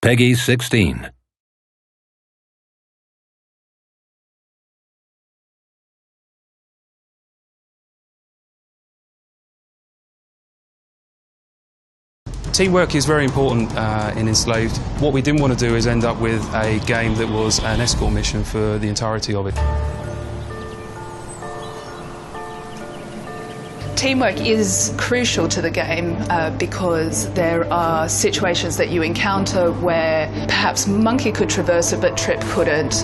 Peggy 16. Teamwork is very important in Enslaved. What we didn't want to do is end up with a game that was an escort mission for the entirety of it. Teamwork is crucial to the game because there are situations that you encounter where perhaps Monkey could traverse it but Trip couldn't,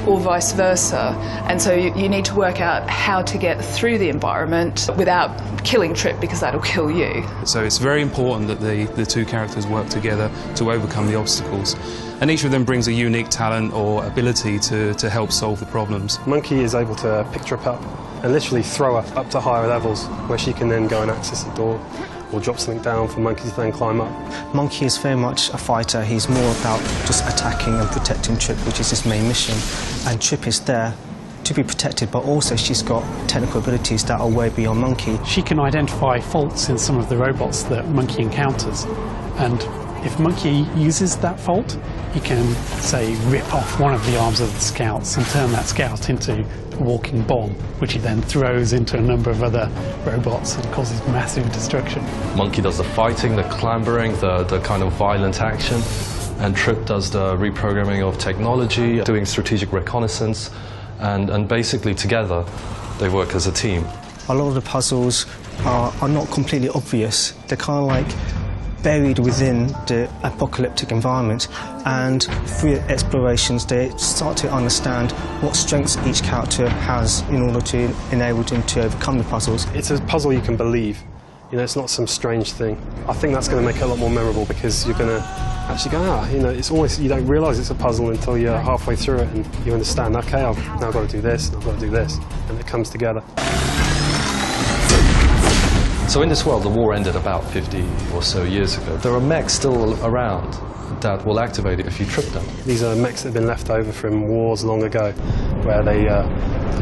or vice versa. And so you need to work out how to get through the environment without killing Trip, because that'll kill you. So it's very important that the two characters work together to overcome the obstacles. And each of them brings a unique talent or ability to help solve the problems. Monkey is able to pick Trip up and literally throw her up to higher levels, where she can then go and access the door or drop something down for Monkey to then climb up. Monkey is very much a fighter. He's more about just attacking and protecting Trip, which is his main mission. And Trip is there to be protected, but also she's got technical abilities that are way beyond Monkey. She can identify faults in some of the robots that Monkey encounters, and if Monkey uses that fault, he can, say, rip off one of the arms of the scouts and turn that scout into a walking bomb, which he then throws into a number of other robots and causes massive destruction. Monkey does the fighting, the clambering, the kind of violent action, and Trip does the reprogramming of technology, doing strategic reconnaissance, and basically together they work as a team. A lot of the puzzles are not completely obvious. They're kind of like buried within the apocalyptic environment, and through explorations they start to understand what strengths each character has in order to enable them to overcome the puzzles. It's a puzzle you can believe. You know, it's not some strange thing. I think that's going to make it a lot more memorable, because you're going to actually go, you know, it's almost, you don't realise it's a puzzle until you're halfway through it and you understand, okay, I've now got to do this, and I've got to do this, and it comes together. So in this world, the war ended about 50 or so years ago. There are mechs still around that will activate it if you trip them. These are mechs that have been left over from wars long ago, where they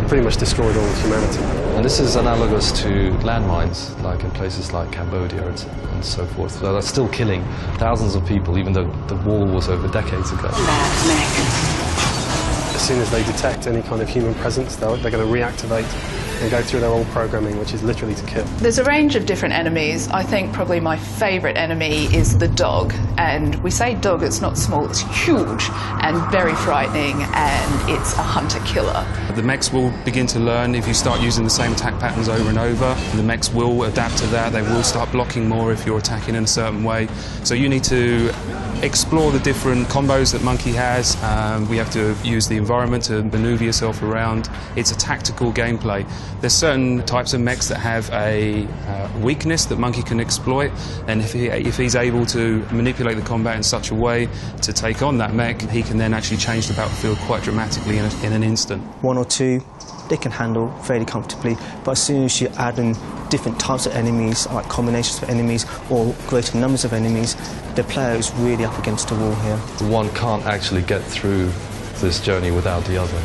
pretty much destroyed all of humanity. And this is analogous to landmines, like in places like Cambodia and so forth. So they're still killing thousands of people, even though the war was over decades ago. As soon as they detect any kind of human presence, they're going to reactivate and go through their old programming, which is literally to kill. There's a range of different enemies. I think probably my favourite enemy is the dog. And we say dog, it's not small, it's huge and very frightening, and it's a hunter-killer. The mechs will begin to learn if you start using the same attack patterns over and over. The mechs will adapt to that. They will start blocking more if you're attacking in a certain way. So you need to explore the different combos that Monkey has. We have to use the environment to maneuver yourself around. It's a tactical gameplay. There's certain types of mechs that have a weakness that Monkey can exploit, and if he's able to manipulate the combat in such a way to take on that mech, he can then actually change the battlefield quite dramatically in an instant. One or two they can handle fairly comfortably, but as soon as you add in different types of enemies, like combinations of enemies or greater numbers of enemies, the player is really up against the wall here. One can't actually get through this journey without the other.